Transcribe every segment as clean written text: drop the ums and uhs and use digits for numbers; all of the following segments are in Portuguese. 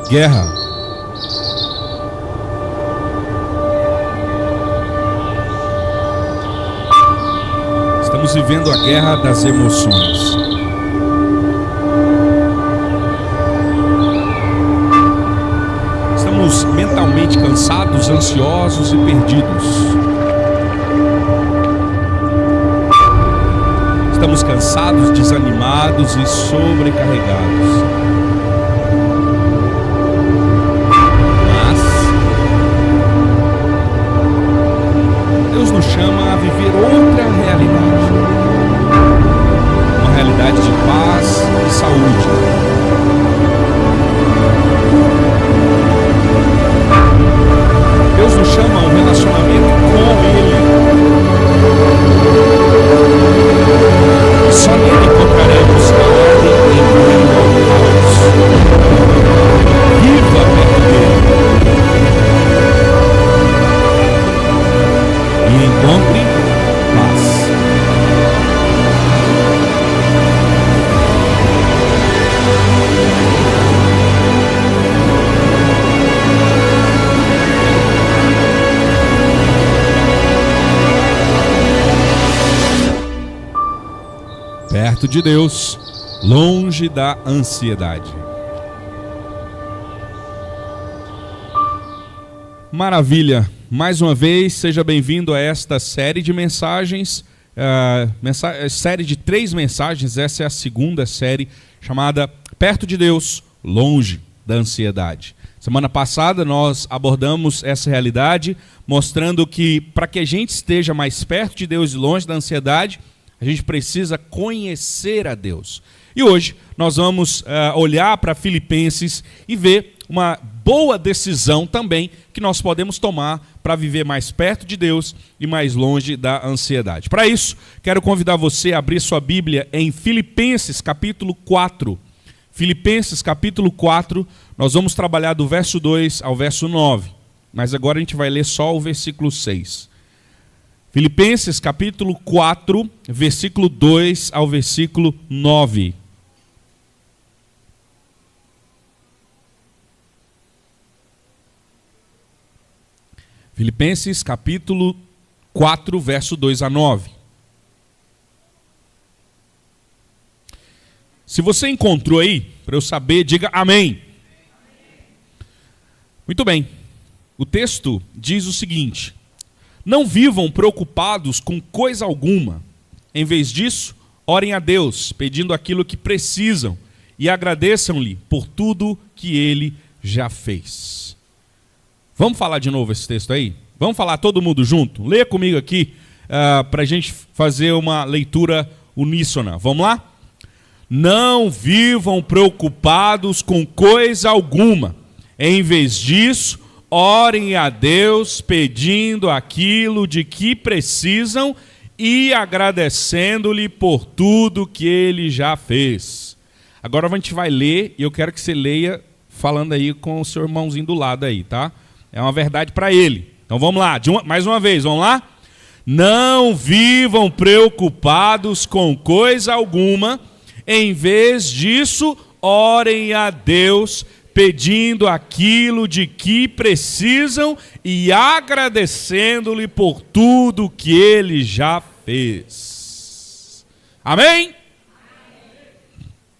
Guerra. Estamos vivendo a guerra das emoções. Estamos mentalmente cansados, ansiosos e perdidos. Estamos cansados, desanimados e sobrecarregados. Mas Deus nos chama a viver outra realidade. Uma realidade de paz e saúde. Deus nos chama a um relacionamento com Ele. Só nele encontraremos a ordem em meio ao caos. Viva perto dele. E encontre paz. Perto de Deus, longe da ansiedade. Maravilha! Mais uma vez, seja bem-vindo a esta série de mensagens, série de 3 mensagens. Essa é a segunda série, chamada Perto de Deus, longe da ansiedade. Semana passada nós abordamos essa realidade, mostrando que para que a gente esteja mais perto de Deus e longe da ansiedade, a gente precisa conhecer a Deus. E hoje nós vamos olhar para Filipenses e ver uma boa decisão também que nós podemos tomar para viver mais perto de Deus e mais longe da ansiedade. Para isso, quero convidar você a abrir sua Bíblia em Filipenses capítulo 4. Filipenses capítulo 4, nós vamos trabalhar do verso 2 ao verso 9. Mas agora a gente vai ler só o versículo 6. Filipenses capítulo 4, versículo 2 ao versículo 9. Filipenses capítulo 4, verso 2 a 9. Se você encontrou aí, para eu saber, diga amém. Muito bem. O texto diz o seguinte: não vivam preocupados com coisa alguma. Em vez disso, orem a Deus, pedindo aquilo que precisam, e agradeçam-lhe por tudo que Ele já fez. Vamos falar de novo esse texto aí? Vamos falar todo mundo junto? Leia comigo aqui, para a gente fazer uma leitura uníssona. Vamos lá? Não vivam preocupados com coisa alguma. Em vez disso, orem a Deus pedindo aquilo de que precisam e agradecendo-lhe por tudo que Ele já fez. Agora a gente vai ler e eu quero que você leia falando aí com o seu irmãozinho do lado aí, tá? É uma verdade para ele. Então vamos lá, mais uma vez, vamos lá? Não vivam preocupados com coisa alguma. Em vez disso, orem a Deus pedindo aquilo de que precisam e agradecendo-lhe por tudo que Ele já fez. Amém?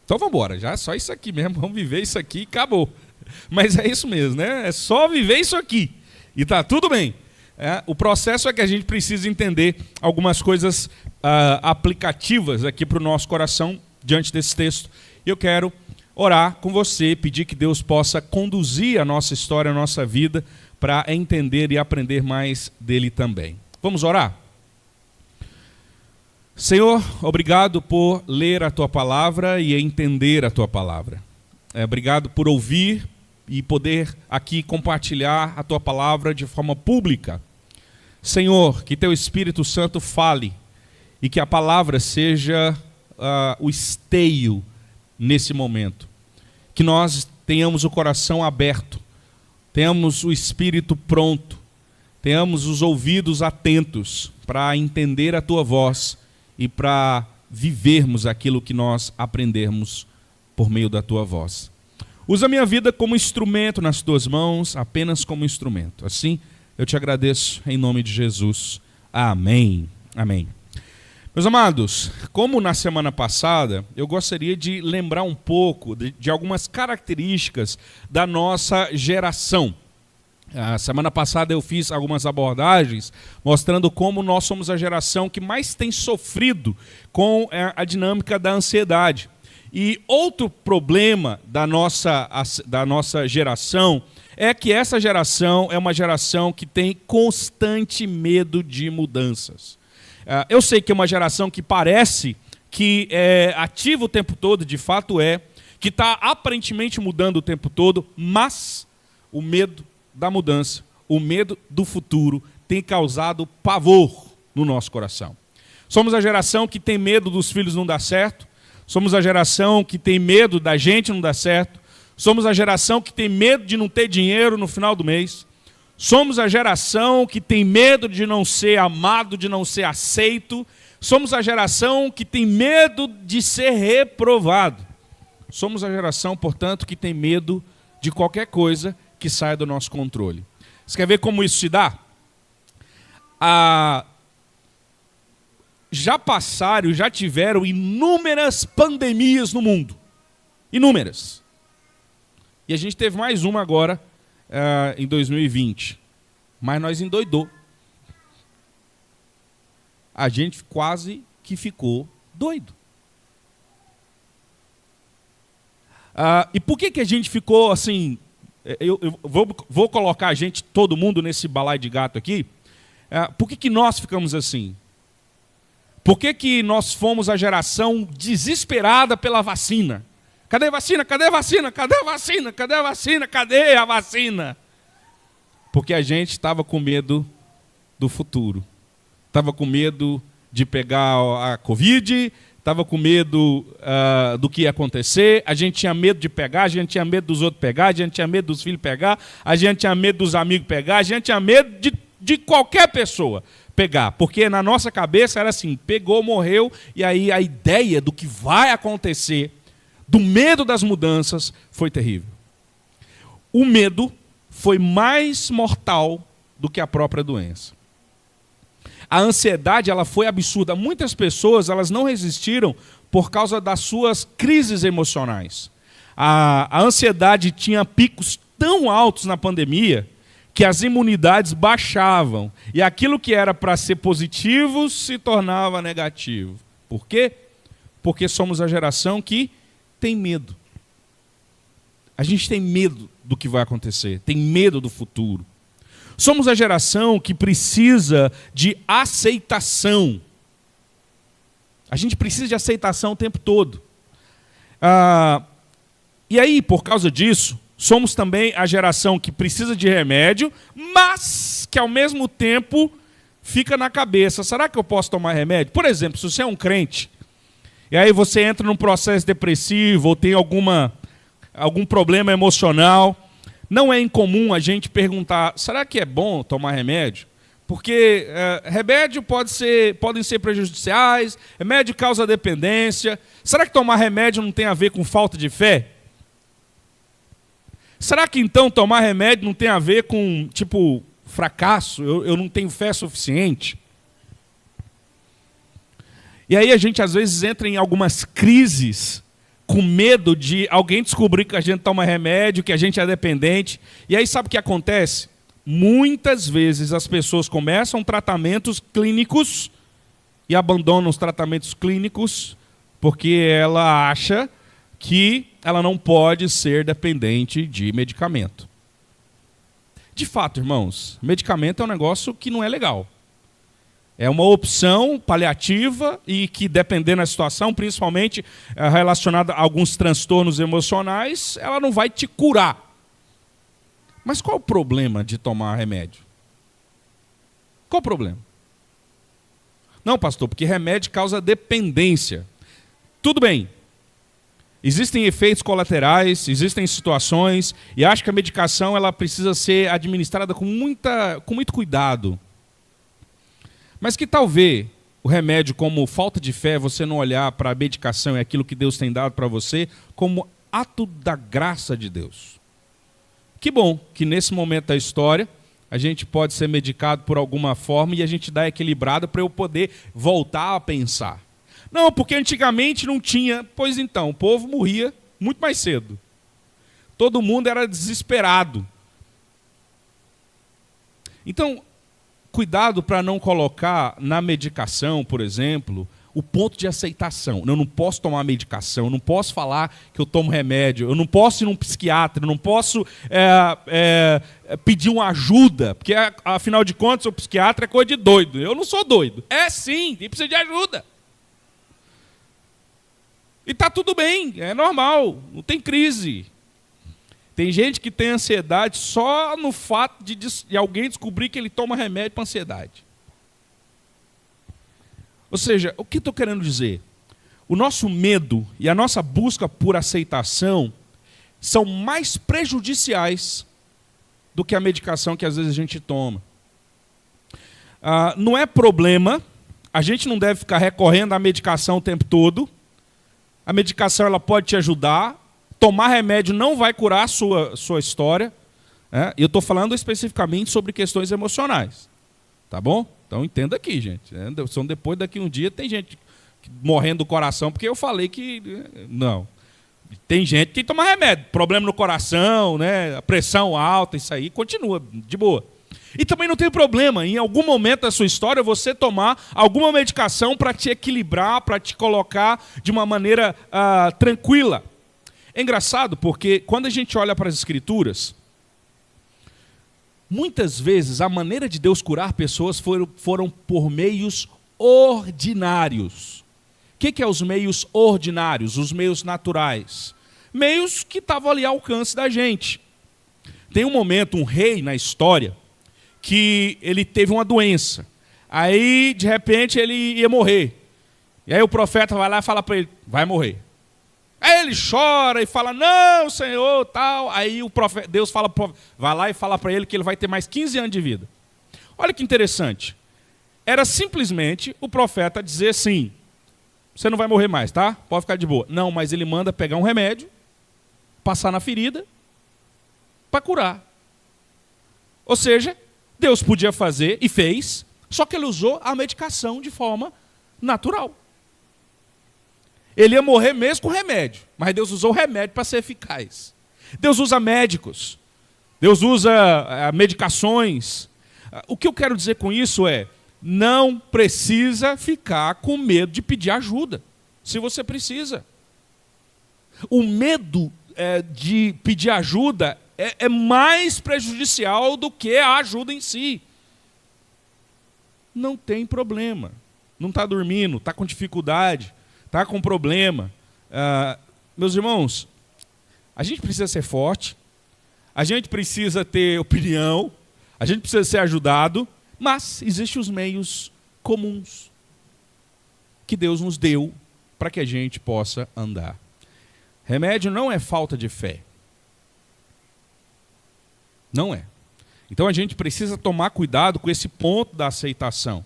Então vamos embora, já é só isso aqui mesmo, vamos viver isso aqui e acabou. Mas é isso mesmo, né? É só viver isso aqui e tá tudo bem. O processo é que a gente precisa entender algumas coisas aplicativas aqui para o nosso coração diante desse texto. E eu quero orar com você, pedir que Deus possa conduzir a nossa história, a nossa vida, para entender e aprender mais dele também. Vamos orar? Senhor, obrigado por ler a Tua palavra e entender a Tua palavra. Obrigado por ouvir e poder aqui compartilhar a Tua palavra de forma pública. Senhor, que Teu Espírito Santo fale e que a palavra seja o esteio nesse momento. Que nós tenhamos o coração aberto, tenhamos o espírito pronto, tenhamos os ouvidos atentos para entender a Tua voz e para vivermos aquilo que nós aprendermos por meio da Tua voz. Usa a minha vida como instrumento nas tuas mãos, apenas como instrumento. Assim, eu te agradeço em nome de Jesus. Amém. Amém. Meus amados, como na semana passada, eu gostaria de lembrar um pouco de algumas características da nossa geração. A semana passada eu fiz algumas abordagens mostrando como nós somos a geração que mais tem sofrido com a dinâmica da ansiedade. E outro problema da nossa geração é que essa geração é uma geração que tem constante medo de mudanças. Eu sei que é uma geração que parece que é ativa o tempo todo, de fato é, que está aparentemente mudando o tempo todo, mas o medo da mudança, o medo do futuro tem causado pavor no nosso coração. Somos a geração que tem medo dos filhos não dar certo, somos a geração que tem medo da gente não dar certo, somos a geração que tem medo de não ter dinheiro no final do mês, somos a geração que tem medo de não ser amado, de não ser aceito, somos a geração que tem medo de ser reprovado. Somos a geração, portanto, que tem medo de qualquer coisa que saia do nosso controle. Você quer ver como isso se dá? Já tiveram inúmeras pandemias no mundo. Inúmeras. E a gente teve mais uma agora, em 2020. Mas nós endoidou. A gente quase que ficou doido. E por que a gente ficou assim... Eu vou colocar a gente, todo mundo, nesse balaio de gato aqui. Por que nós ficamos assim? Por que nós fomos a geração desesperada pela vacina? Cadê a vacina? Cadê a vacina? Cadê a vacina? Cadê a vacina? Cadê a vacina? Porque a gente estava com medo do futuro. Estava com medo de pegar a Covid, estava com medo do que ia acontecer, a gente tinha medo de pegar, a gente tinha medo dos outros pegar, a gente tinha medo dos filhos pegar, a gente tinha medo dos amigos pegar, a gente tinha medo de qualquer pessoa pegar, porque na nossa cabeça era assim, pegou, morreu, e aí a ideia do que vai acontecer, do medo das mudanças, foi terrível. O medo foi mais mortal do que a própria doença. A ansiedade, ela foi absurda. Muitas pessoas, elas não resistiram por causa das suas crises emocionais. A ansiedade tinha picos tão altos na pandemia que as imunidades baixavam. E aquilo que era para ser positivo se tornava negativo. Por quê? Porque somos a geração que tem medo. A gente tem medo do que vai acontecer, tem medo do futuro. Somos a geração que precisa de aceitação. A gente precisa de aceitação o tempo todo. E aí, por causa disso, somos também a geração que precisa de remédio, mas que ao mesmo tempo fica na cabeça, será que eu posso tomar remédio? Por exemplo, se você é um crente, e aí você entra num processo depressivo ou tem algum problema emocional, não é incomum a gente perguntar, será que é bom tomar remédio? Porque remédio podem ser prejudiciais, remédio causa dependência. Será que tomar remédio não tem a ver com falta de fé? Será que então tomar remédio não tem a ver com, fracasso? Eu não tenho fé suficiente? E aí a gente às vezes entra em algumas crises com medo de alguém descobrir que a gente toma remédio, que a gente é dependente. E aí sabe o que acontece? Muitas vezes as pessoas começam tratamentos clínicos e abandonam os tratamentos clínicos porque ela acha que ela não pode ser dependente de medicamento. De fato, irmãos, medicamento é um negócio que não é legal. É uma opção paliativa e que, dependendo da situação, principalmente relacionada a alguns transtornos emocionais, ela não vai te curar. Mas qual o problema de tomar remédio? Qual o problema? Não, pastor, porque remédio causa dependência. Tudo bem. Existem efeitos colaterais, existem situações, e acho que a medicação ela precisa ser administrada com muito cuidado. Mas que tal ver o remédio como falta de fé, você não olhar para a medicação e aquilo que Deus tem dado para você, como ato da graça de Deus. Que bom que nesse momento da história a gente pode ser medicado por alguma forma e a gente dá equilibrado para eu poder voltar a pensar. Não, porque antigamente não tinha. Pois então, o povo morria muito mais cedo. Todo mundo era desesperado. Então, cuidado para não colocar na medicação, por exemplo, o ponto de aceitação. Eu não posso tomar medicação, eu não posso falar que eu tomo remédio, eu não posso ir num psiquiatra, eu não posso pedir uma ajuda, porque, afinal de contas, o psiquiatra é coisa de doido. Eu não sou doido. É sim, e precisa de ajuda. E está tudo bem, é normal, não tem crise. Tem gente que tem ansiedade só no fato de alguém descobrir que ele toma remédio para ansiedade. Ou seja, o que estou querendo dizer? O nosso medo e a nossa busca por aceitação são mais prejudiciais do que a medicação que às vezes a gente toma. Não é problema, a gente não deve ficar recorrendo à medicação o tempo todo. A medicação ela pode te ajudar. Tomar remédio não vai curar a sua história. Eu estou falando especificamente sobre questões emocionais. Tá bom? Então entenda aqui, gente. São depois daqui um dia tem gente morrendo do coração porque eu falei que... Não. Tem gente que toma remédio. Problema no coração, né? A pressão alta, isso aí continua de boa. E também não tem problema em algum momento da sua história você tomar alguma medicação para te equilibrar, para te colocar de uma maneira tranquila. É engraçado porque quando a gente olha para as Escrituras, muitas vezes a maneira de Deus curar pessoas foram por meios ordinários. O que é os meios ordinários? Os meios naturais. Meios que estavam ali ao alcance da gente. Tem um momento, um rei na história, que ele teve uma doença. Aí, de repente, ele ia morrer. E aí o profeta vai lá e fala para ele, vai morrer. Aí ele chora e fala, não, Senhor, tal. Aí Deus fala, vai lá e fala para ele que ele vai ter mais 15 anos de vida. Olha que interessante. Era simplesmente o profeta dizer assim, você não vai morrer mais, tá? Pode ficar de boa. Não, mas ele manda pegar um remédio, passar na ferida, para curar. Ou seja, Deus podia fazer e fez, só que ele usou a medicação de forma natural. Ele ia morrer mesmo com remédio, mas Deus usou o remédio para ser eficaz. Deus usa médicos, Deus usa medicações. O que eu quero dizer com isso é, não precisa ficar com medo de pedir ajuda, se você precisa. O medo de pedir ajuda é mais prejudicial do que a ajuda em si. Não tem problema. Não está dormindo, está com dificuldade, está com problema. Meus irmãos, a gente precisa ser forte, a gente precisa ter opinião, a gente precisa ser ajudado, mas existem os meios comuns que Deus nos deu para que a gente possa andar. Remédio não é falta de fé. Não é. Então a gente precisa tomar cuidado com esse ponto da aceitação.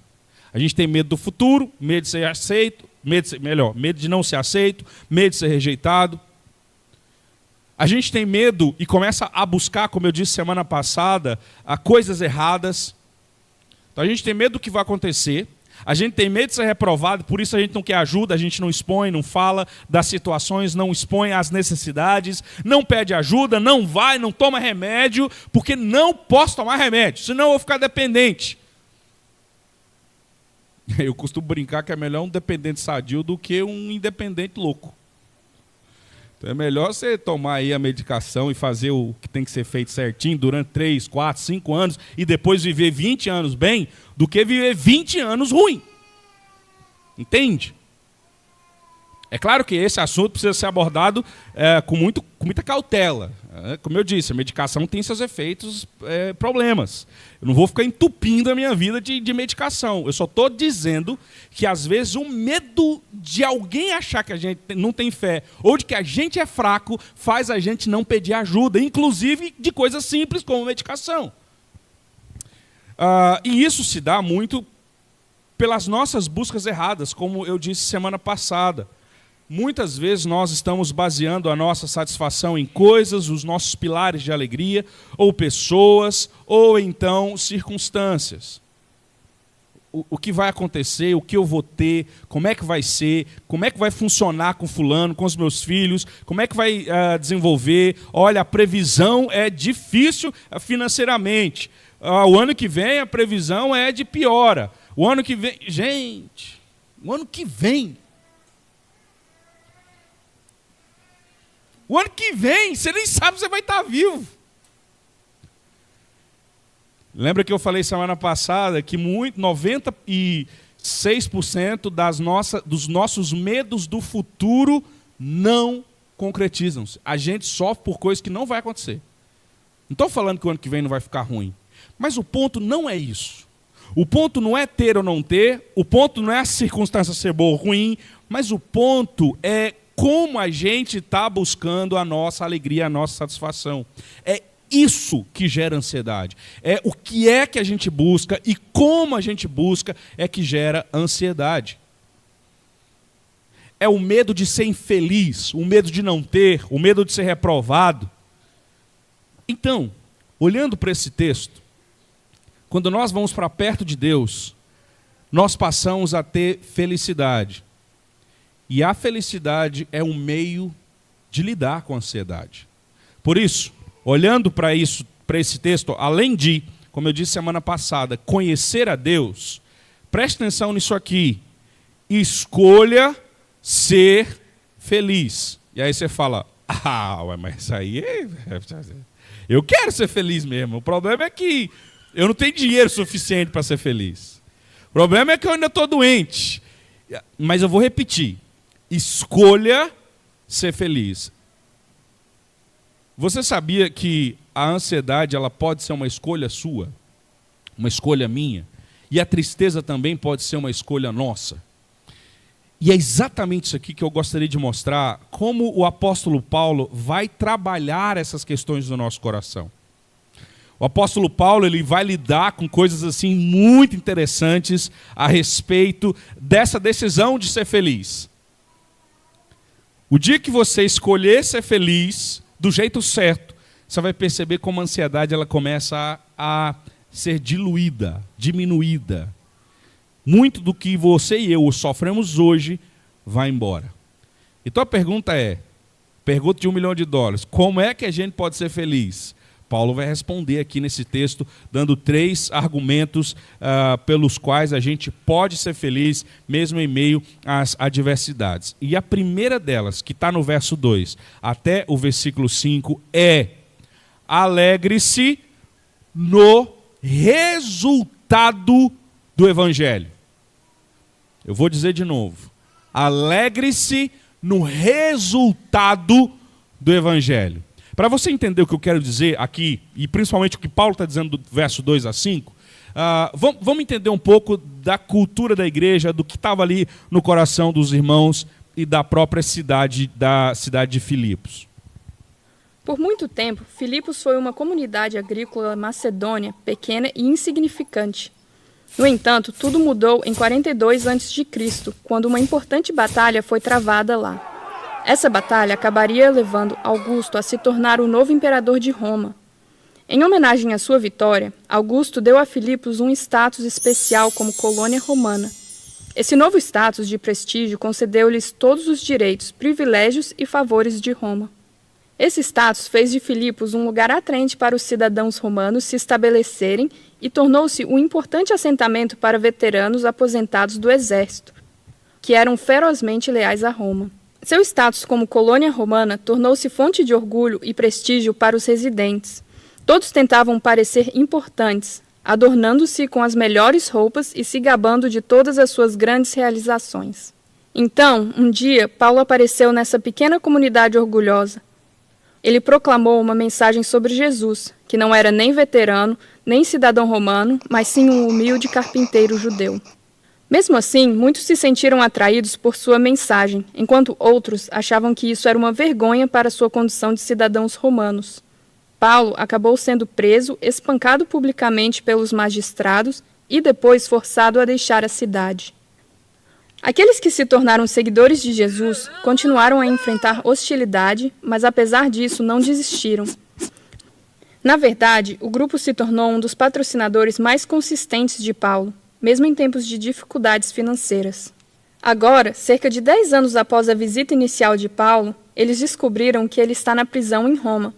A gente tem medo do futuro, medo de ser aceito, medo de não ser aceito, medo de ser rejeitado. A gente tem medo e começa a buscar, como eu disse semana passada, coisas erradas. Então a gente tem medo do que vai acontecer. A gente tem medo de ser reprovado, por isso a gente não quer ajuda, a gente não expõe, não fala das situações, não expõe as necessidades, não pede ajuda, não vai, não toma remédio, porque não posso tomar remédio, senão eu vou ficar dependente. Eu costumo brincar que é melhor um dependente sadio do que um independente louco. Então é melhor você tomar aí a medicação e fazer o que tem que ser feito certinho durante 3, 4, 5 anos e depois viver 20 anos bem, do que viver 20 anos ruim. Entende? É claro que esse assunto precisa ser abordado com muita cautela. Como eu disse, a medicação tem seus efeitos, problemas. Eu não vou ficar entupindo a minha vida de medicação. Eu só estou dizendo que, às vezes, o medo de alguém achar que a gente não tem fé ou de que a gente é fraco faz a gente não pedir ajuda, inclusive de coisas simples como medicação. E isso se dá muito pelas nossas buscas erradas, como eu disse semana passada. muitas vezes nós estamos baseando a nossa satisfação em coisas, os nossos pilares de alegria, ou pessoas, ou então circunstâncias. O que vai acontecer, o que eu vou ter, como é que vai ser, como é que vai funcionar com fulano, com os meus filhos, como é que vai desenvolver. Olha, a previsão é difícil financeiramente. O ano que vem a previsão é de piora. O ano que vem... Gente, o ano que vem... O ano que vem, você nem sabe se você vai estar vivo. Lembra que eu falei semana passada que 96% dos nossos medos do futuro não concretizam-se. A gente sofre por coisas que não vai acontecer. Não estou falando que o ano que vem não vai ficar ruim. Mas o ponto não é isso. O ponto não é ter ou não ter. O ponto não é a circunstância ser boa ou ruim. Mas o ponto é como a gente está buscando a nossa alegria, a nossa satisfação. É isso que gera ansiedade. É o que é que a gente busca e como a gente busca é que gera ansiedade. É o medo de ser infeliz, o medo de não ter, o medo de ser reprovado. Então, olhando para esse texto, quando nós vamos para perto de Deus, nós passamos a ter felicidade. E a felicidade é um meio de lidar com a ansiedade. Por isso, olhando para esse texto, além de, como eu disse semana passada, conhecer a Deus, preste atenção nisso aqui. Escolha ser feliz. E aí você fala, mas isso aí eu quero ser feliz mesmo. O problema é que eu não tenho dinheiro suficiente para ser feliz. O problema é que eu ainda estou doente. Mas eu vou repetir. Escolha ser feliz. Você sabia que a ansiedade ela pode ser uma escolha sua? Uma escolha minha? E a tristeza também pode ser uma escolha nossa? E é exatamente isso aqui que eu gostaria de mostrar, como o apóstolo Paulo vai trabalhar essas questões do nosso coração. O apóstolo Paulo ele vai lidar com coisas assim muito interessantes a respeito dessa decisão de ser feliz. O dia que você escolher ser feliz do jeito certo, você vai perceber como a ansiedade ela começa a ser diluída, diminuída. Muito do que você e eu sofremos hoje vai embora. Então a pergunta de $1 milhão, como é que a gente pode ser feliz? Paulo vai responder aqui nesse texto, dando 3 argumentos pelos quais a gente pode ser feliz, mesmo em meio às adversidades. E a primeira delas, que está no verso 2 até o versículo 5, é: alegre-se no resultado do Evangelho. Eu vou dizer de novo. Alegre-se no resultado do Evangelho. Para você entender o que eu quero dizer aqui, e principalmente o que Paulo está dizendo do verso 2 a 5, vamos entender um pouco da cultura da igreja, do que estava ali no coração dos irmãos e da própria cidade de Filipos. Por muito tempo, Filipos foi uma comunidade agrícola macedônia, pequena e insignificante. No entanto, tudo mudou em 42 a.C., quando uma importante batalha foi travada lá. Essa batalha acabaria levando Augusto a se tornar o novo imperador de Roma. Em homenagem à sua vitória, Augusto deu a Filipos um status especial como colônia romana. Esse novo status de prestígio concedeu-lhes todos os direitos, privilégios e favores de Roma. Esse status fez de Filipos um lugar atraente para os cidadãos romanos se estabelecerem e tornou-se um importante assentamento para veteranos aposentados do exército, que eram ferozmente leais a Roma. Seu status como colônia romana tornou-se fonte de orgulho e prestígio para os residentes. Todos tentavam parecer importantes, adornando-se com as melhores roupas e se gabando de todas as suas grandes realizações. Então, um dia, Paulo apareceu nessa pequena comunidade orgulhosa. Ele proclamou uma mensagem sobre Jesus, que não era nem veterano, nem cidadão romano, mas sim um humilde carpinteiro judeu. Mesmo assim, muitos se sentiram atraídos por sua mensagem, enquanto outros achavam que isso era uma vergonha para sua condição de cidadãos romanos. Paulo acabou sendo preso, espancado publicamente pelos magistrados e depois forçado a deixar a cidade. Aqueles que se tornaram seguidores de Jesus continuaram a enfrentar hostilidade, mas apesar disso não desistiram. Na verdade, o grupo se tornou um dos patrocinadores mais consistentes de Paulo, mesmo em tempos de dificuldades financeiras. Agora, cerca de 10 anos após a visita inicial de Paulo, eles descobriram que ele está na prisão em Roma.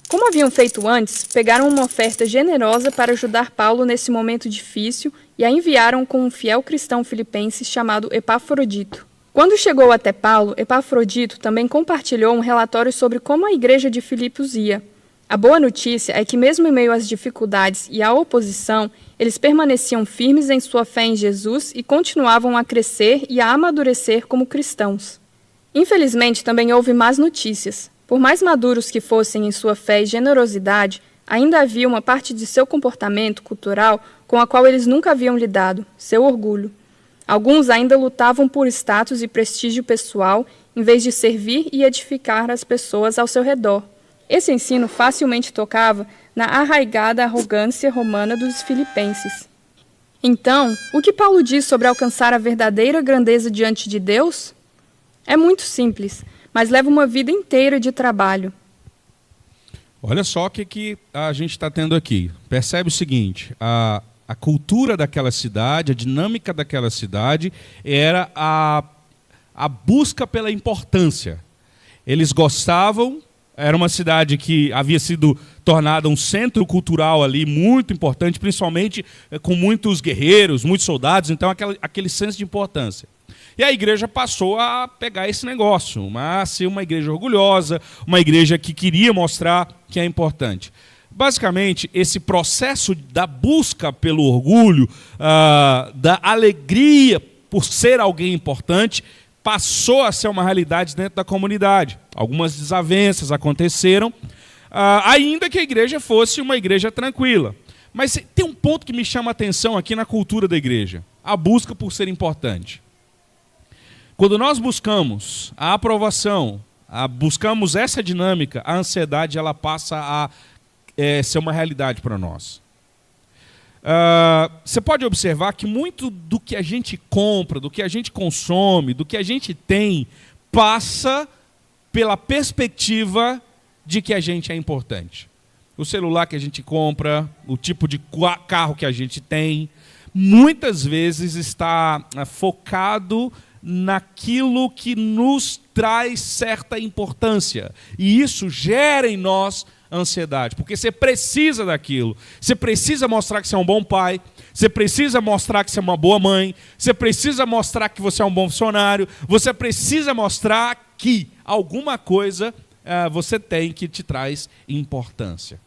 Como haviam feito antes, pegaram uma oferta generosa para ajudar Paulo nesse momento difícil e a enviaram com um fiel cristão filipense chamado Epafrodito. Quando chegou até Paulo, Epafrodito também compartilhou um relatório sobre como a igreja de Filipos ia. A boa notícia é que mesmo em meio às dificuldades e à oposição, eles permaneciam firmes em sua fé em Jesus e continuavam a crescer e a amadurecer como cristãos. Infelizmente, também houve más notícias. Por mais maduros que fossem em sua fé e generosidade, ainda havia uma parte de seu comportamento cultural com a qual eles nunca haviam lidado, seu orgulho. Alguns ainda lutavam por status e prestígio pessoal, em vez de servir e edificar as pessoas ao seu redor. Esse ensino facilmente tocava na arraigada arrogância romana dos filipenses. Então, o que Paulo diz sobre alcançar a verdadeira grandeza diante de Deus? É muito simples, mas leva uma vida inteira de trabalho. Olha só o que a gente está tendo aqui. Percebe o seguinte, a cultura daquela cidade, a dinâmica daquela cidade era a busca pela importância. Eles gostavam, era uma cidade que havia sido tornada um centro cultural ali muito importante, principalmente com muitos guerreiros, muitos soldados, então aquele senso de importância. E a igreja passou a pegar esse negócio, a ser uma igreja orgulhosa, uma igreja que queria mostrar que é importante. Basicamente, esse processo da busca pelo orgulho, da alegria por ser alguém importante, passou a ser uma realidade dentro da comunidade. Algumas desavenças aconteceram, ainda que a igreja fosse uma igreja tranquila. Mas tem um ponto que me chama a atenção aqui na cultura da igreja, a busca por ser importante. Quando nós buscamos a aprovação, buscamos essa dinâmica, a ansiedade ela passa a ser uma realidade para nós. Você pode observar que muito do que a gente compra, do que a gente consome, do que a gente tem, passa pela perspectiva de que a gente é importante. O celular que a gente compra, o tipo de carro que a gente tem, muitas vezes está focado naquilo que nos traz certa importância. E isso gera em nós ansiedade, porque você precisa daquilo. Você precisa mostrar que você é um bom pai, você precisa mostrar que você é uma boa mãe, você precisa mostrar que você é um bom funcionário, você precisa mostrar que alguma coisa você tem que te traz importância.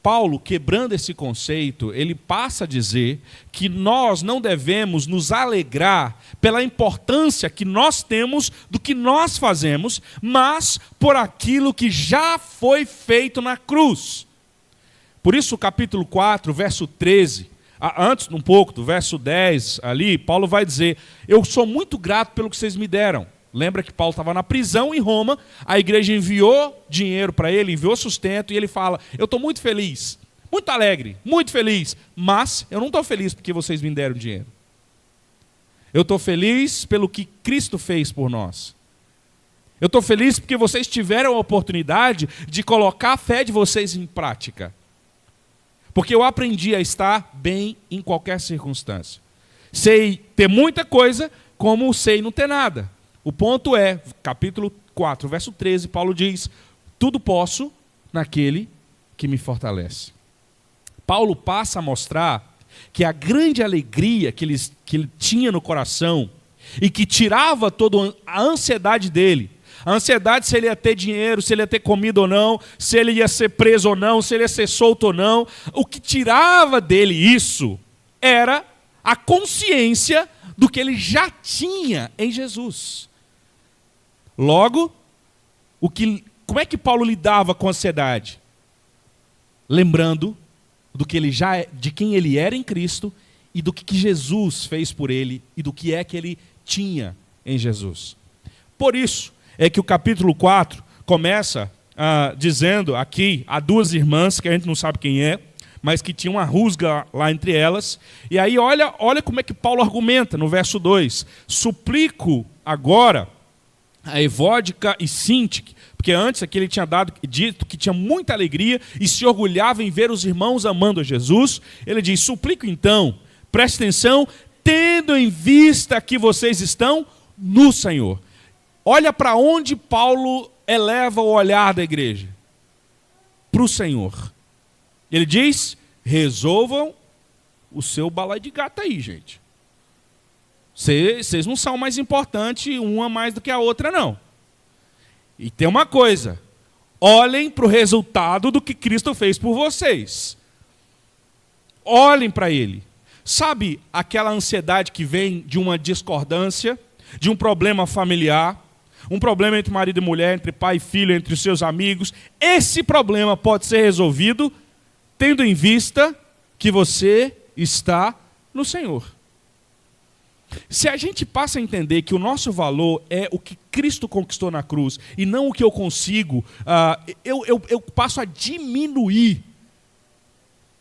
Paulo, quebrando esse conceito, ele passa a dizer que nós não devemos nos alegrar pela importância que nós temos do que nós fazemos, mas por aquilo que já foi feito na cruz. Por isso, o capítulo 4, verso 13, antes um pouco do verso 10 ali, Paulo vai dizer, eu sou muito grato pelo que vocês me deram. Lembra que Paulo estava na prisão em Roma, a igreja enviou dinheiro para ele, enviou sustento, e ele fala, eu estou muito feliz, muito alegre, muito feliz, mas eu não estou feliz porque vocês me deram dinheiro. Eu estou feliz pelo que Cristo fez por nós. Eu estou feliz porque vocês tiveram a oportunidade de colocar a fé de vocês em prática. Porque eu aprendi a estar bem em qualquer circunstância. Sei ter muita coisa, como sei não ter nada. O ponto é, capítulo 4, verso 13, Paulo diz, tudo posso naquele que me fortalece. Paulo passa a mostrar que a grande alegria que ele tinha no coração e que tirava toda a ansiedade dele, a ansiedade se ele ia ter dinheiro, se ele ia ter comida ou não, se ele ia ser preso ou não, se ele ia ser solto ou não, o que tirava dele isso era a consciência do que ele já tinha em Jesus. Logo, como é que Paulo lidava com a ansiedade? Lembrando de quem ele era em Cristo e do que Jesus fez por ele e do que é que ele tinha em Jesus. Por isso é que o capítulo 4 começa dizendo aqui a duas irmãs, que a gente não sabe quem é, mas que tinha uma rusga lá entre elas. E aí olha como é que Paulo argumenta no verso 2. Suplico agora a Evódica e Sintique, porque antes aqui ele tinha dito que tinha muita alegria e se orgulhava em ver os irmãos amando a Jesus. Ele diz, suplico então, preste atenção, tendo em vista que vocês estão no Senhor. Olha para onde Paulo eleva o olhar da igreja. Para o Senhor. Ele diz, resolvam o seu balai de gato aí, gente. Vocês não são mais importantes, uma mais do que a outra, não. E tem uma coisa, olhem para o resultado do que Cristo fez por vocês. Olhem para Ele. Sabe aquela ansiedade que vem de uma discordância, de um problema familiar, um problema entre marido e mulher, entre pai e filho, entre os seus amigos? Esse problema pode ser resolvido tendo em vista que você está no Senhor. Se a gente passa a entender que o nosso valor é o que Cristo conquistou na cruz e não o que eu consigo, eu passo a diminuir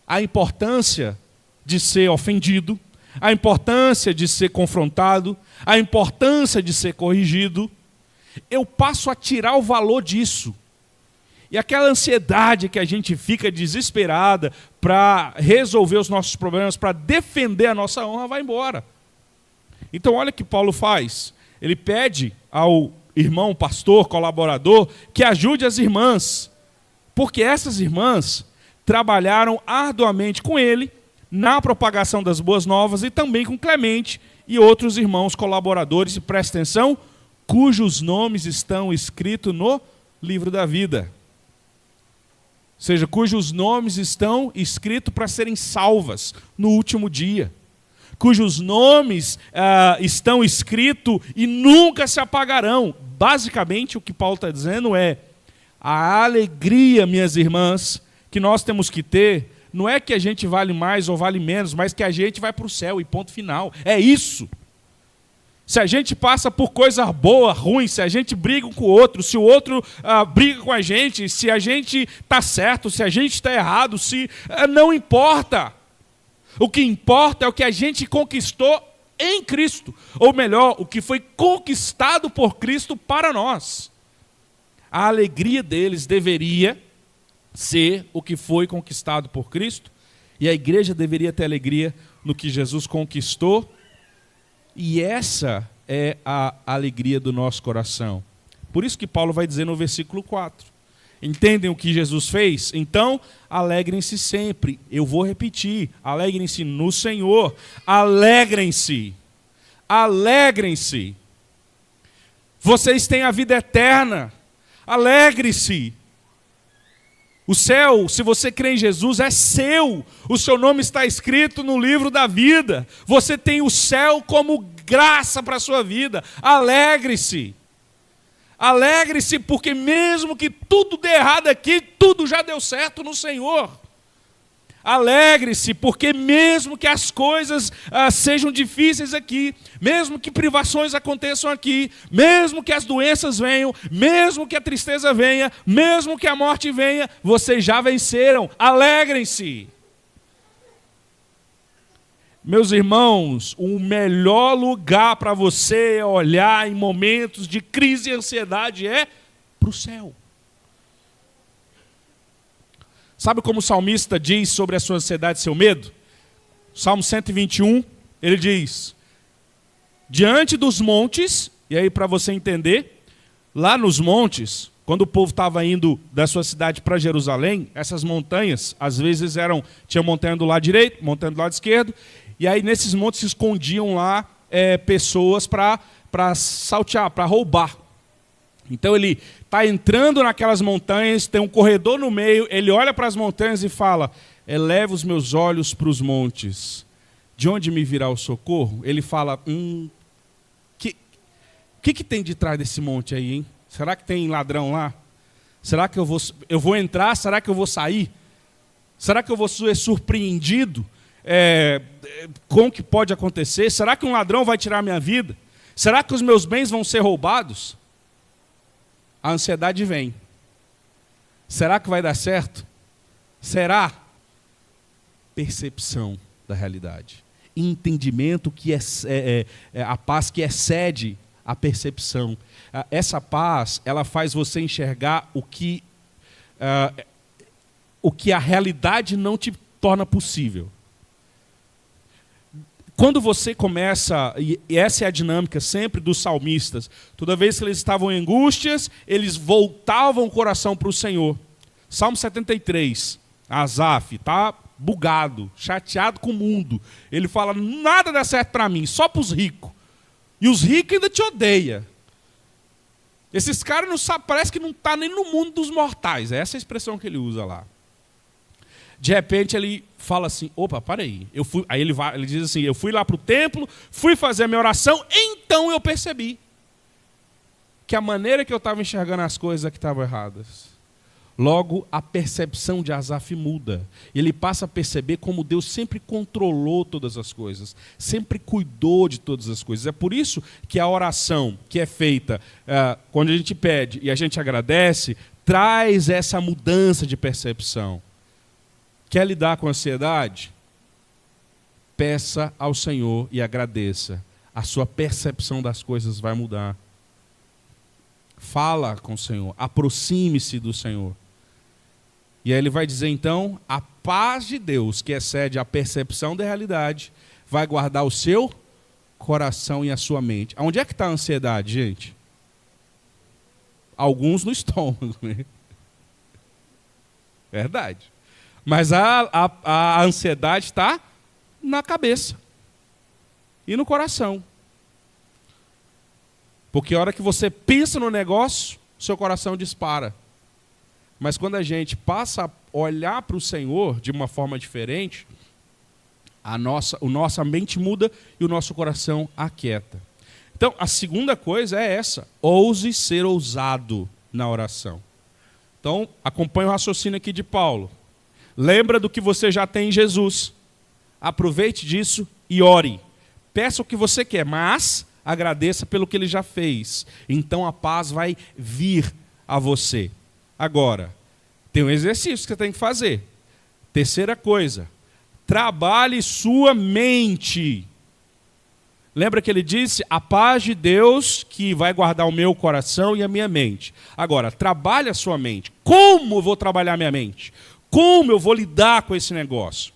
a importância de ser ofendido, a importância de ser confrontado, a importância de ser corrigido. Eu passo a tirar o valor disso. E aquela ansiedade que a gente fica desesperada para resolver os nossos problemas, para defender a nossa honra, vai embora. Então olha o que Paulo faz. Ele pede ao irmão, pastor, colaborador, que ajude as irmãs. Porque essas irmãs trabalharam arduamente com ele na propagação das boas novas e também com Clemente e outros irmãos colaboradores, e presta atenção, cujos nomes estão escritos no livro da vida. Ou seja, cujos nomes estão escritos para serem salvas no último dia. Cujos nomes estão escritos e nunca se apagarão. Basicamente, o que Paulo está dizendo é, a alegria, minhas irmãs, que nós temos que ter, não é que a gente vale mais ou vale menos, mas que a gente vai para o céu e ponto final. É isso. Se a gente passa por coisa boa, ruim, se a gente briga com o outro, se o outro briga com a gente, se a gente está certo, se a gente está errado, não importa. O que importa é o que a gente conquistou em Cristo. Ou melhor, o que foi conquistado por Cristo para nós. A alegria deles deveria ser o que foi conquistado por Cristo. E a igreja deveria ter alegria no que Jesus conquistou. E essa é a alegria do nosso coração. Por isso que Paulo vai dizer no versículo 4. Entendem o que Jesus fez? Então, alegrem-se sempre. Eu vou repetir. Alegrem-se no Senhor. Alegrem-se. Alegrem-se. Vocês têm a vida eterna. Alegre-se. O céu, se você crê em Jesus, é seu. O seu nome está escrito no livro da vida. Você tem o céu como graça para a sua vida. Alegre-se. Alegre-se, porque mesmo que tudo dê errado aqui, tudo já deu certo no Senhor. Alegre-se, porque mesmo que as coisas sejam difíceis aqui, mesmo que privações aconteçam aqui, mesmo que as doenças venham, mesmo que a tristeza venha, mesmo que a morte venha, vocês já venceram. Alegrem-se. Meus irmãos, o melhor lugar para você olhar em momentos de crise e ansiedade é para o céu. Sabe como o salmista diz sobre a sua ansiedade e seu medo? Salmo 121, ele diz, diante dos montes, e aí para você entender, lá nos montes, quando o povo estava indo da sua cidade para Jerusalém, essas montanhas, às vezes tinha montanha do lado direito, montanha do lado esquerdo, e aí nesses montes se escondiam lá pessoas para saltear, para roubar. Então ele está entrando naquelas montanhas, tem um corredor no meio, ele olha para as montanhas e fala, eleva os meus olhos para os montes, de onde me virá o socorro? Ele fala, que tem de trás desse monte aí, hein? Será que tem ladrão lá? Será que eu vou entrar? Será que eu vou sair? Será que eu vou ser surpreendido? Com o que pode acontecer? Será que um ladrão vai tirar a minha vida? Será que os meus bens vão ser roubados? A ansiedade vem. Será que vai dar certo? Será? percepção da realidade. Entendimento que é a paz que excede a percepção. Essa paz, ela faz você enxergar o que a realidade não te torna possível. Quando você começa, e essa é a dinâmica sempre dos salmistas, toda vez que eles estavam em angústias, eles voltavam o coração para o Senhor. Salmo 73, Asaf está bugado, chateado com o mundo. Ele fala, nada dá certo para mim, só para os ricos. E os ricos ainda te odeiam. Esses caras não sabem, parece que não estão nem no mundo dos mortais. É essa a expressão que ele usa lá. De repente ele fala assim, opa, para aí. Aí ele diz assim, eu fui lá para o templo, fui fazer a minha oração, então eu percebi que a maneira que eu estava enxergando as coisas é que estavam erradas. Logo, a percepção de Asaf muda. Ele passa a perceber como Deus sempre controlou todas as coisas, sempre cuidou de todas as coisas. É por isso que a oração que é feita quando a gente pede e a gente agradece, traz essa mudança de percepção. Quer lidar com a ansiedade? Peça ao Senhor e agradeça. A sua percepção das coisas vai mudar. Fala com o Senhor, aproxime-se do Senhor. E aí ele vai dizer então, a paz de Deus, que excede a percepção da realidade, vai guardar o seu coração e a sua mente. Onde é que está a ansiedade, gente? Alguns no estômago, né? Verdade. Mas a ansiedade está na cabeça e no coração. Porque a hora que você pensa no negócio, seu coração dispara. Mas quando a gente passa a olhar para o Senhor de uma forma diferente, a nossa mente muda e o nosso coração aquieta. Então, a segunda coisa é essa: ouse ser ousado na oração. Então, acompanhe o raciocínio aqui de Paulo. Lembra do que você já tem em Jesus. Aproveite disso e ore. Peça o que você quer, mas agradeça pelo que ele já fez. Então a paz vai vir a você. Agora, tem um exercício que você tem que fazer. Terceira coisa, trabalhe sua mente. Lembra que ele disse, a paz de Deus que vai guardar o meu coração e a minha mente. Agora, trabalhe a sua mente. Como eu vou trabalhar a minha mente? Como eu vou lidar com esse negócio?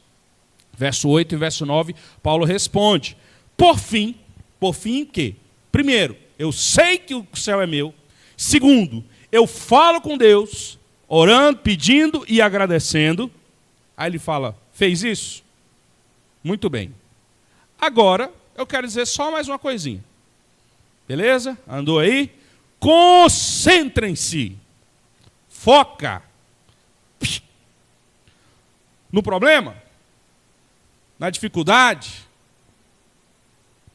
Verso 8 e verso 9, Paulo responde, por fim o quê? Primeiro, eu sei que o céu é meu. Segundo, eu falo com Deus, orando, pedindo e agradecendo. Aí ele fala, fez isso? Muito bem. Agora, eu quero dizer só mais uma coisinha. Beleza? Andou aí? Concentrem-se. Foca. No problema? Na dificuldade?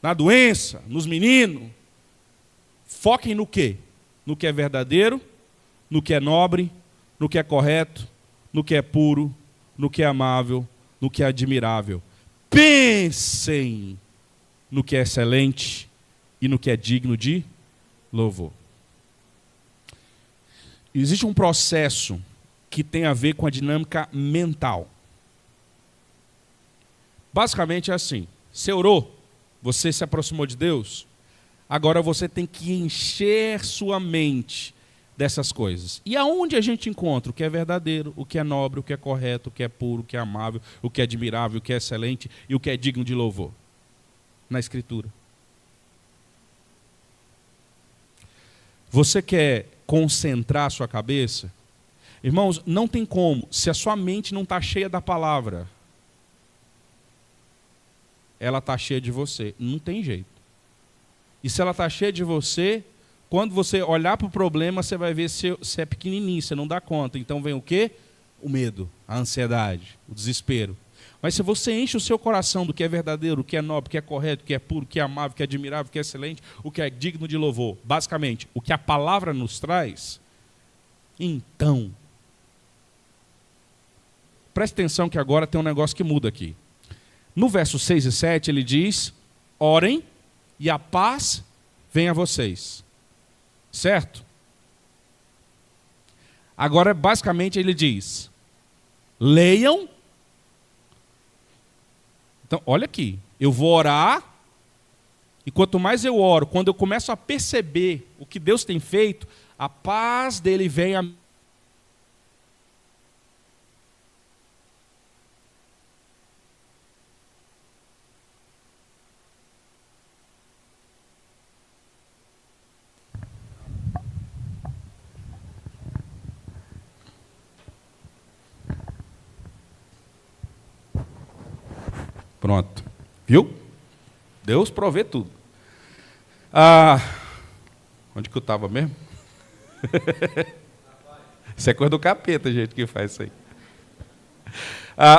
Na doença? Nos meninos? Foquem no quê? No que é verdadeiro, no que é nobre, no que é correto, no que é puro, no que é amável, no que é admirável. Pensem no que é excelente e no que é digno de louvor. Existe um processo que tem a ver com a dinâmica mental. Basicamente é assim, você orou, você se aproximou de Deus, agora você tem que encher sua mente dessas coisas. E aonde a gente encontra o que é verdadeiro, o que é nobre, o que é correto, o que é puro, o que é amável, o que é admirável, o que é excelente e o que é digno de louvor? Na Escritura. Você quer concentrar a sua cabeça? Irmãos, não tem como, se a sua mente não está cheia da palavra, ela está cheia de você. Não tem jeito. E se ela está cheia de você, quando você olhar para o problema, você vai ver se é pequenininho, você não dá conta. Então vem o quê? O medo, a ansiedade, o desespero. Mas se você enche o seu coração do que é verdadeiro, o que é nobre, o que é correto, o que é puro, o que é amável, o que é admirável, o que é excelente, o que é digno de louvor, basicamente, o que a palavra nos traz, então, preste atenção que agora tem um negócio que muda aqui. No verso 6 e 7 ele diz, orem e a paz venha a vocês. Certo? Agora basicamente ele diz, leiam Então, olha aqui, eu vou orar, e quanto mais eu oro, quando eu começo a perceber o que Deus tem feito, a paz dele vem a mim. Pronto. Viu? Deus provê tudo. Onde que eu estava mesmo? Isso é coisa do capeta, gente, que faz isso aí.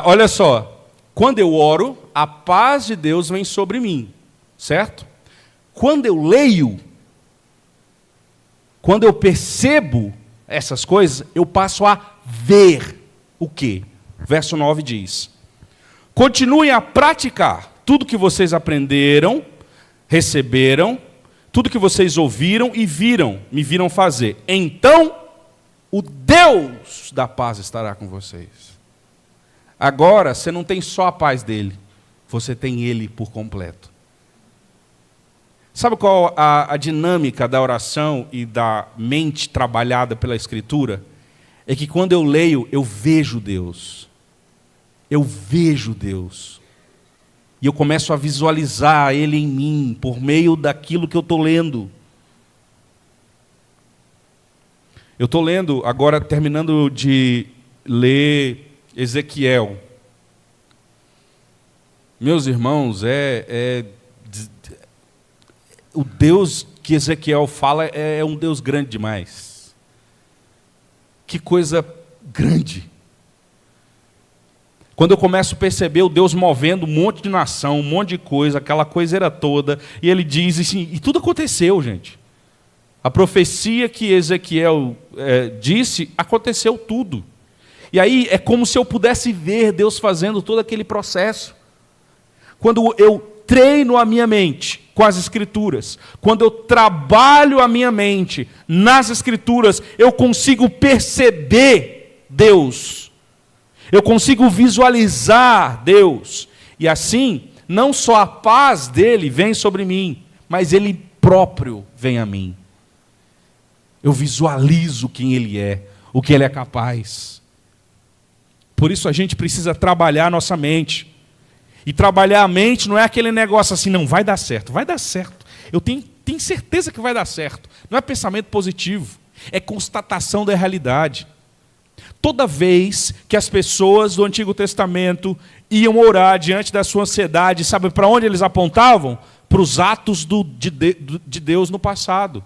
Olha só. Quando eu oro, a paz de Deus vem sobre mim. Certo? Quando eu leio, quando eu percebo essas coisas, eu passo a ver o quê? Verso 9 diz: continuem a praticar tudo que vocês aprenderam, receberam, tudo que vocês ouviram e viram, me viram fazer. Então, o Deus da paz estará com vocês. Agora, você não tem só a paz dele, você tem ele por completo. Sabe qual a dinâmica da oração e da mente trabalhada pela Escritura? É que quando eu leio, eu vejo Deus. Eu vejo Deus. E eu começo a visualizar Ele em mim, por meio daquilo que eu estou lendo. Eu estou lendo, agora terminando de ler Ezequiel. Meus irmãos, o Deus que Ezequiel fala é um Deus grande demais. Que coisa grande. Quando eu começo a perceber o Deus movendo um monte de nação, um monte de coisa, aquela coiseira toda, e ele diz assim, e tudo aconteceu, gente. A profecia que Ezequiel disse, aconteceu tudo. E aí é como se eu pudesse ver Deus fazendo todo aquele processo. Quando eu treino a minha mente com as Escrituras, quando eu trabalho a minha mente nas Escrituras, eu consigo perceber Deus. Eu consigo visualizar Deus. E assim, não só a paz dele vem sobre mim, mas ele próprio vem a mim. Eu visualizo quem ele é, o que ele é capaz. Por isso a gente precisa trabalhar a nossa mente. E trabalhar a mente não é aquele negócio assim, não, vai dar certo. Vai dar certo. Eu tenho certeza que vai dar certo. Não é pensamento positivo, é constatação da realidade. Toda vez que as pessoas do Antigo Testamento iam orar diante da sua ansiedade, sabe para onde eles apontavam? Para os atos de Deus no passado.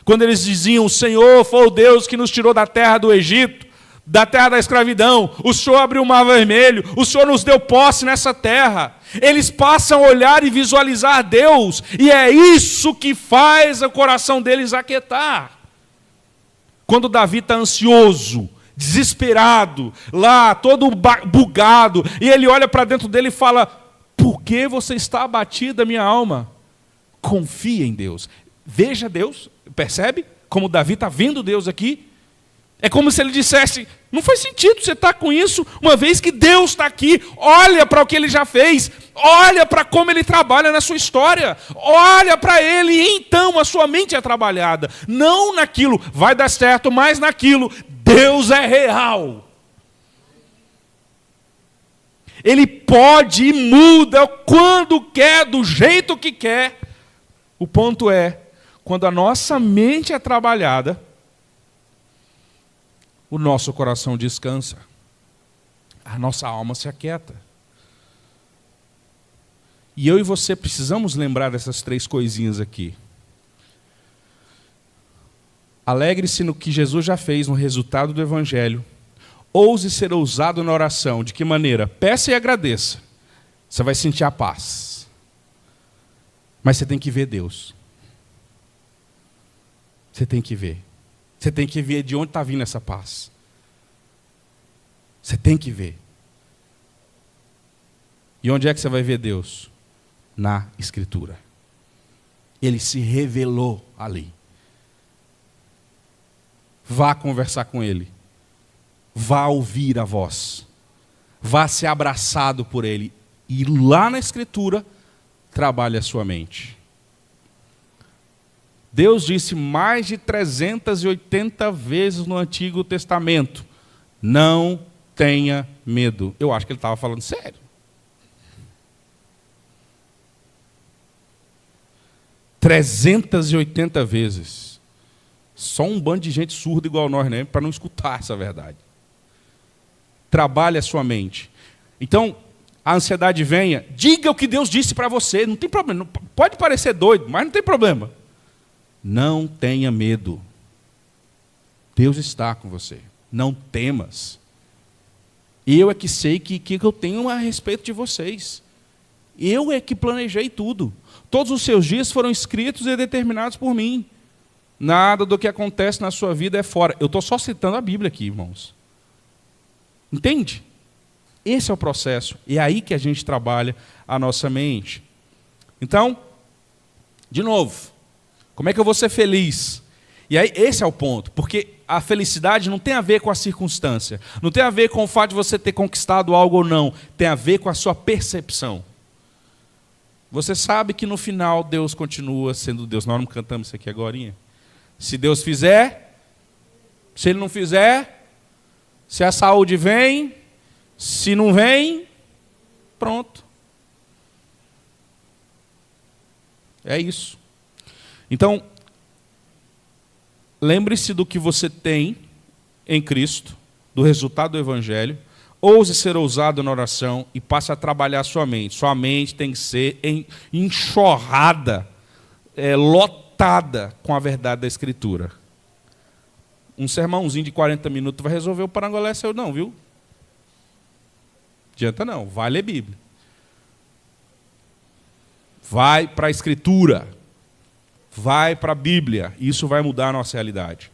Quando eles diziam, o Senhor foi o Deus que nos tirou da terra do Egito, da terra da escravidão, o Senhor abriu o mar vermelho, o Senhor nos deu posse nessa terra. Eles passam a olhar e visualizar Deus, e é isso que faz o coração deles aquietar. Quando Davi está ansioso, desesperado, lá, todo bugado, e ele olha para dentro dele e fala, por que você está abatida, minha alma? Confia em Deus. Veja Deus, percebe? Como Davi está vendo Deus aqui. É como se ele dissesse, não faz sentido você estar com isso, uma vez que Deus está aqui, olha para o que ele já fez, olha para como ele trabalha na sua história, olha para ele e então a sua mente é trabalhada. Não naquilo, vai dar certo, mas naquilo, Deus é real. Ele pode e muda quando quer, do jeito que quer. O ponto é, quando a nossa mente é trabalhada, o nosso coração descansa, a nossa alma se aquieta. E eu e você precisamos lembrar dessas três coisinhas aqui. Alegre-se no que Jesus já fez, no resultado do Evangelho. Ouse ser ousado na oração. De que maneira? Peça e agradeça. Você vai sentir a paz. Mas você tem que ver Deus. Você tem que ver. Você tem que ver de onde está vindo essa paz. Você tem que ver. E onde é que você vai ver Deus? Na Escritura. Ele se revelou ali. Vá conversar com Ele. Vá ouvir a voz. Vá ser abraçado por Ele. E lá na Escritura, trabalhe a sua mente. Deus disse mais de 380 vezes no Antigo Testamento: não tenha medo. Eu acho que ele estava falando sério. 380 vezes. Só um bando de gente surda igual nós, né? Para não escutar essa verdade. Trabalhe a sua mente. Então, a ansiedade venha, diga o que Deus disse para você. Não tem problema. Pode parecer doido, mas não tem problema. Não tenha medo. Deus está com você. Não temas. Eu é que sei que eu tenho a respeito de vocês. Eu é que planejei tudo. Todos os seus dias foram escritos e determinados por mim. Nada do que acontece na sua vida é fora. Eu estou só citando a Bíblia aqui, irmãos. Entende? Esse é o processo. E é aí que a gente trabalha a nossa mente. Então, de novo, como é que eu vou ser feliz? E aí, esse é o ponto. Porque a felicidade não tem a ver com a circunstância. Não tem a ver com o fato de você ter conquistado algo ou não. Tem a ver com a sua percepção. Você sabe que no final Deus continua sendo Deus. Nós não cantamos isso aqui agorinha. Se Deus fizer, se Ele não fizer, se a saúde vem, se não vem, pronto. É isso. Então, lembre-se do que você tem em Cristo, do resultado do Evangelho. Ouse ser ousado na oração e passe a trabalhar a sua mente. Sua mente tem que ser enxurrada, lotada com a verdade da Escritura. Um sermãozinho de 40 minutos vai resolver o parangolé seu não, viu? Adianta não, vai ler Bíblia. Vai para a Escritura. Vai para a Bíblia. Isso vai mudar a nossa realidade.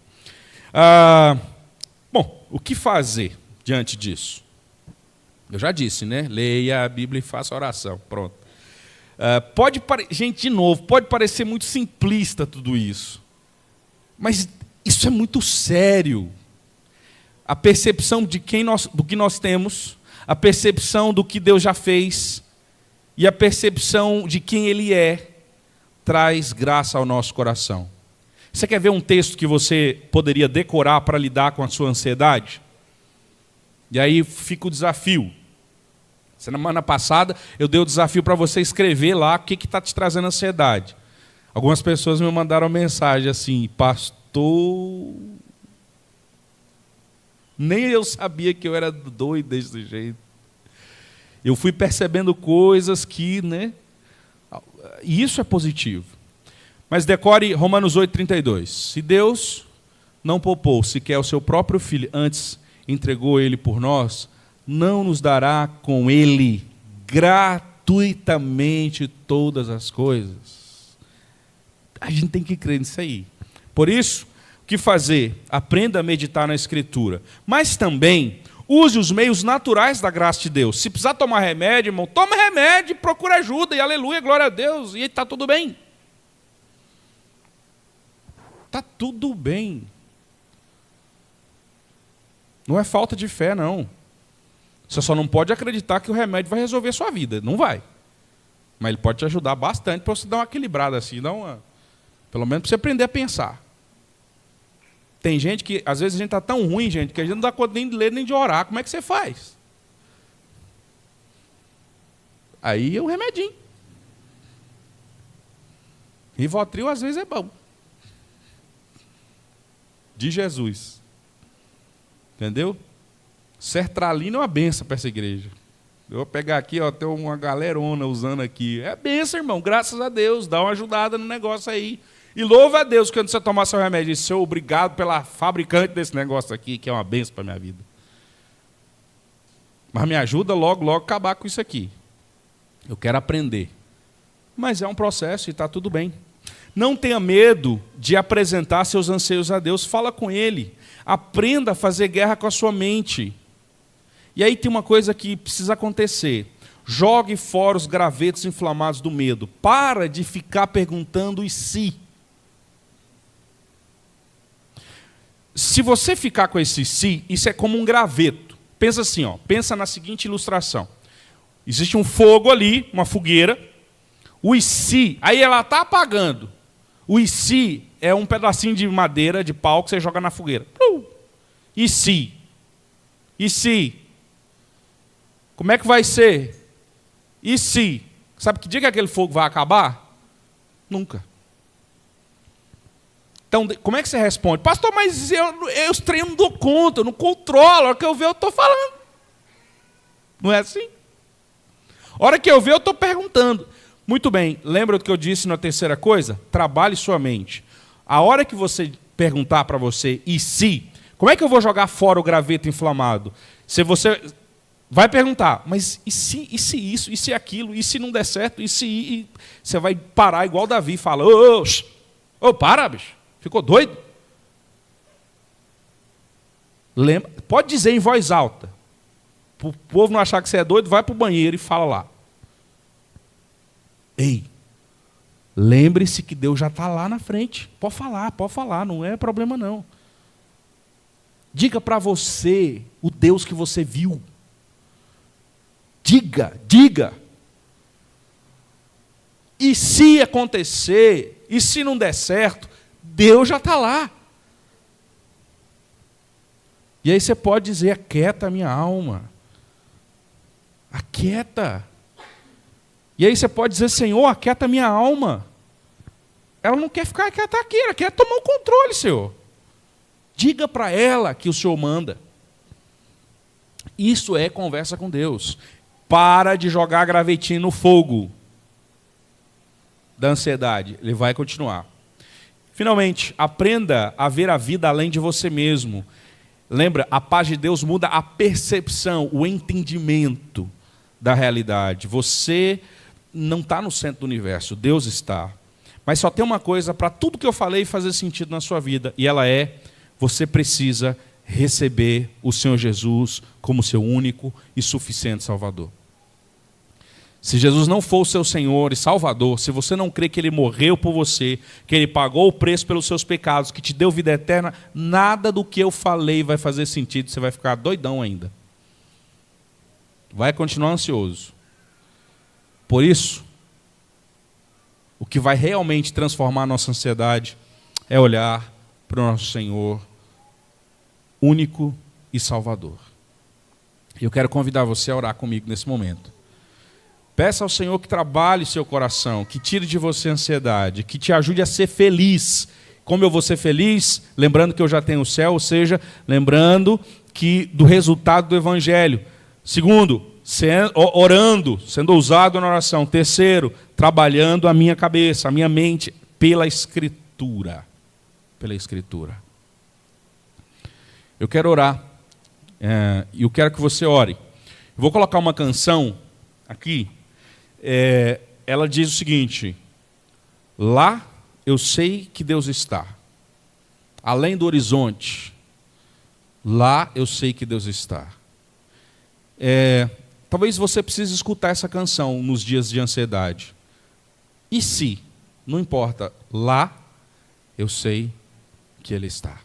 Bom, o que fazer diante disso? Eu já disse, né? Leia a Bíblia e faça oração. Pronto. Gente, de novo, pode parecer muito simplista tudo isso. Mas isso é muito sério. A percepção do que nós temos, a percepção do que Deus já fez e a percepção de quem Ele é, traz graça ao nosso coração. Você quer ver um texto que você poderia decorar para lidar com a sua ansiedade? E aí fica o desafio. Semana passada eu dei o desafio para você escrever lá o que está te trazendo ansiedade. Algumas pessoas me mandaram mensagem assim: pastor, nem eu sabia que eu era doido desse jeito. Eu fui percebendo coisas que, né? E isso é positivo. Mas decore Romanos 8,32. Se Deus não poupou sequer o seu próprio filho, antes entregou ele por nós, não nos dará com ele gratuitamente todas as coisas? A gente tem que crer nisso aí. Por isso, o que fazer? Aprenda a meditar na Escritura. Mas também use os meios naturais da graça de Deus. Se precisar tomar remédio, irmão, toma remédio, procura ajuda, e aleluia, glória a Deus, e está tudo bem. Está tudo bem. Não é falta de fé, não. Você só não pode acreditar que o remédio vai resolver a sua vida. Não vai. Mas ele pode te ajudar bastante para você dar uma equilibrada assim, pelo menos para você aprender a pensar. Tem gente que, às vezes, a gente está tão ruim, gente, que a gente não dá conta nem de ler nem de orar. Como é que você faz? Aí é um remedinho. Rivotril, às vezes, é bom. De Jesus. Entendeu? Sertralina é uma benção para essa igreja. Eu vou pegar aqui, ó, tem uma galerona usando aqui. É benção, irmão, graças a Deus. Dá uma ajudada no negócio aí. E louva a Deus quando você tomar seu remédio. E ser obrigado pela fabricante desse negócio aqui, que é uma benção para a minha vida. Mas me ajuda logo a acabar com isso aqui. Eu quero aprender. Mas é um processo e está tudo bem. Não tenha medo de apresentar seus anseios a Deus. Fala com Ele. Aprenda a fazer guerra com a sua mente. E aí tem uma coisa que precisa acontecer. Jogue fora os gravetos inflamados do medo. Para de ficar perguntando e se. Se você ficar com esse se, isso é como um graveto. Pensa assim, ó, pensa na seguinte ilustração. Existe um fogo ali, uma fogueira. O e se, aí ela está apagando. O e se é um pedacinho de madeira, de pau, que você joga na fogueira. E se? E se? Como é que vai ser? E se? Sabe que dia que aquele fogo vai acabar? Nunca. Então, como é que você responde? Pastor, mas os treinos não dou conta, eu não controlo. A hora que eu ver, eu estou falando. Não é assim? A hora que eu ver, eu estou perguntando. Muito bem, lembra do que eu disse na terceira coisa? Trabalhe sua mente. A hora que você perguntar para você, e se? Como é que eu vou jogar fora o graveto inflamado? Se você vai perguntar, mas e se isso, e se aquilo, e se não der certo, e se... E... Você vai parar igual Davi e fala, para, bicho, ficou doido? Lembra? Pode dizer em voz alta. Para o povo não achar que você é doido, vai para o banheiro e fala lá. Ei, lembre-se que Deus já está lá na frente. Pode falar, não é problema não. Diga para você o Deus que você viu. Diga. E se acontecer, e se não der certo, Deus já está lá. E aí você pode dizer, aquieta a minha alma. Aquieta. E aí você pode dizer, Senhor, aquieta a minha alma. Ela não quer ficar quieta aqui, ela quer tomar o controle, Senhor. Diga para ela que o Senhor manda. Isso é conversa com Deus. Para de jogar gravetinho no fogo da ansiedade. Ele vai continuar. Finalmente, aprenda a ver a vida além de você mesmo. Lembra, a paz de Deus muda a percepção, o entendimento da realidade. Você não está no centro do universo, Deus está. Mas só tem uma coisa para tudo que eu falei fazer sentido na sua vida, e ela é, você precisa receber o Senhor Jesus como seu único e suficiente Salvador. Se Jesus não for o seu Senhor e Salvador, se você não crê que Ele morreu por você, que Ele pagou o preço pelos seus pecados, que te deu vida eterna, nada do que eu falei vai fazer sentido, você vai ficar doidão ainda. Vai continuar ansioso. Por isso, o que vai realmente transformar a nossa ansiedade é olhar para o nosso Senhor único e Salvador. E eu quero convidar você a orar comigo nesse momento. Peça ao Senhor que trabalhe seu coração, que tire de você a ansiedade, que te ajude a ser feliz. Como eu vou ser feliz? Lembrando que eu já tenho o céu, ou seja, lembrando que do resultado do Evangelho. Segundo, orando, sendo ousado na oração. Terceiro, trabalhando a minha cabeça, a minha mente, pela Escritura. Pela Escritura. Eu quero orar, e eu quero que você ore. Eu vou colocar uma canção aqui, ela diz o seguinte: lá eu sei que Deus está, além do horizonte, lá eu sei que Deus está. Talvez você precise escutar essa canção nos dias de ansiedade. E se? Não importa, lá eu sei que Ele está.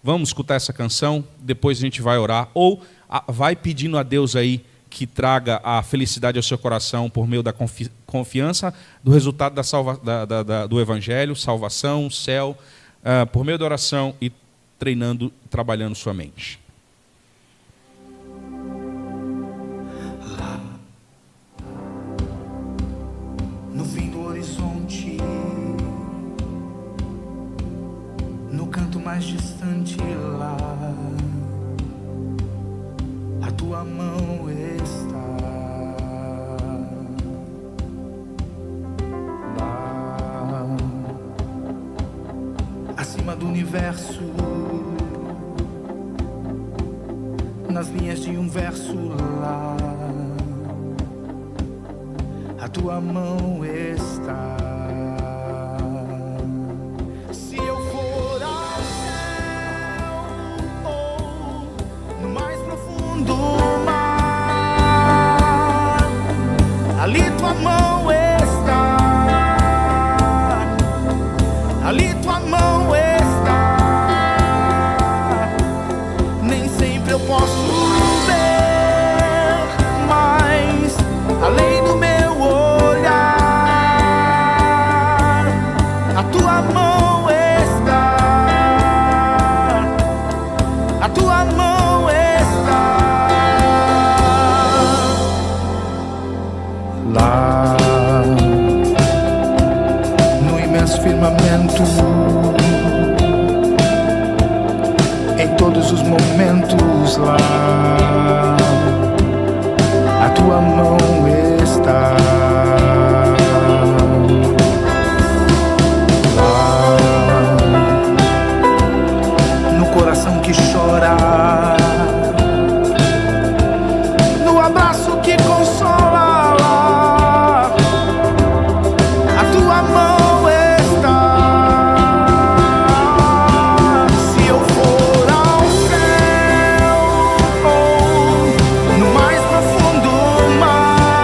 Vamos escutar essa canção, depois a gente vai orar, ou vai pedindo a Deus aí que traga a felicidade ao seu coração por meio da confiança do resultado do Evangelho, salvação, céu, por meio da oração e treinando, trabalhando sua mente. Lá, no fim do horizonte, no canto mais distante lá, a tua mão está. Lá, acima do universo, nas linhas de um verso lá, a tua mão está. Se eu for ao céu ou no mais profundo mar, ali tua mão está, ali tua mão está. Nem sempre eu posso ver, mas abraço que consola, a tua mão está. Se eu for ao céu ou no mais profundo mar,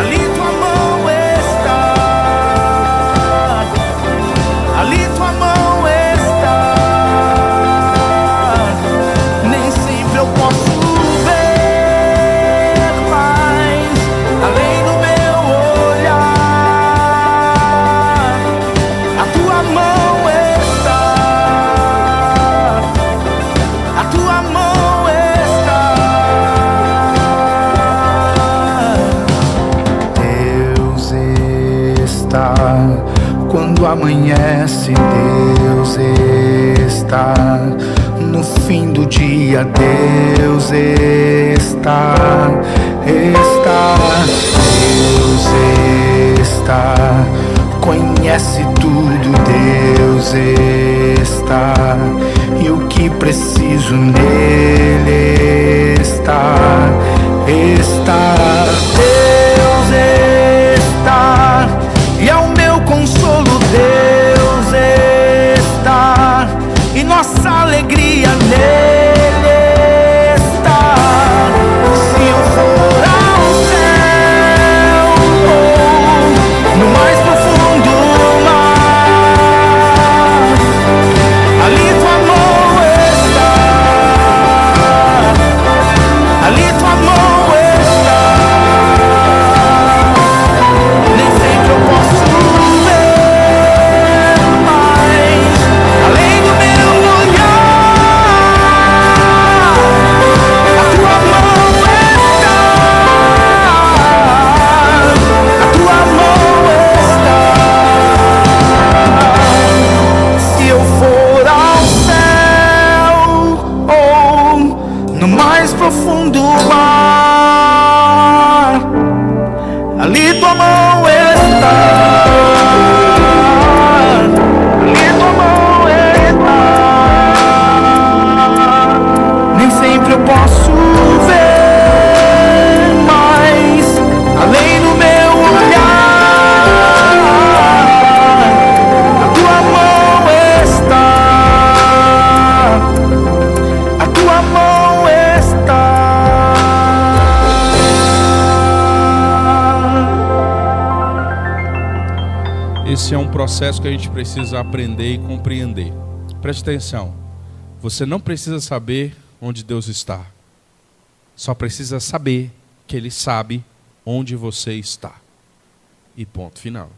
ali tua mão está, ali tua mão está. Nem sempre eu posso ver, mas além do meu olhar, a tua mão está, a tua mão está. Deus está quando amanhece, Deus está no fim do dia, Deus está, Deus está, conhece tudo, Deus está, e o que preciso nele está, Deus está, e é o meu consolo, Deus está, e nossa alegria nele está. Se eu for ao céu ou no mais profundo mar, ali tua mão está, ali tua mão está. Nem sempre eu posso ver, mas além do meu olhar, a tua mão está, a tua mão está. Se eu for ao céu ou no mais profundo mar, ali tua mão está, ali tua mão está. Nem sempre eu posso ver, mas além do meu olhar, a tua mão está, a tua mão está. Esse é um processo que a gente precisa aprender e compreender. Preste atenção. Você não precisa saber onde Deus está. Só precisa saber que Ele sabe onde você está. E ponto final.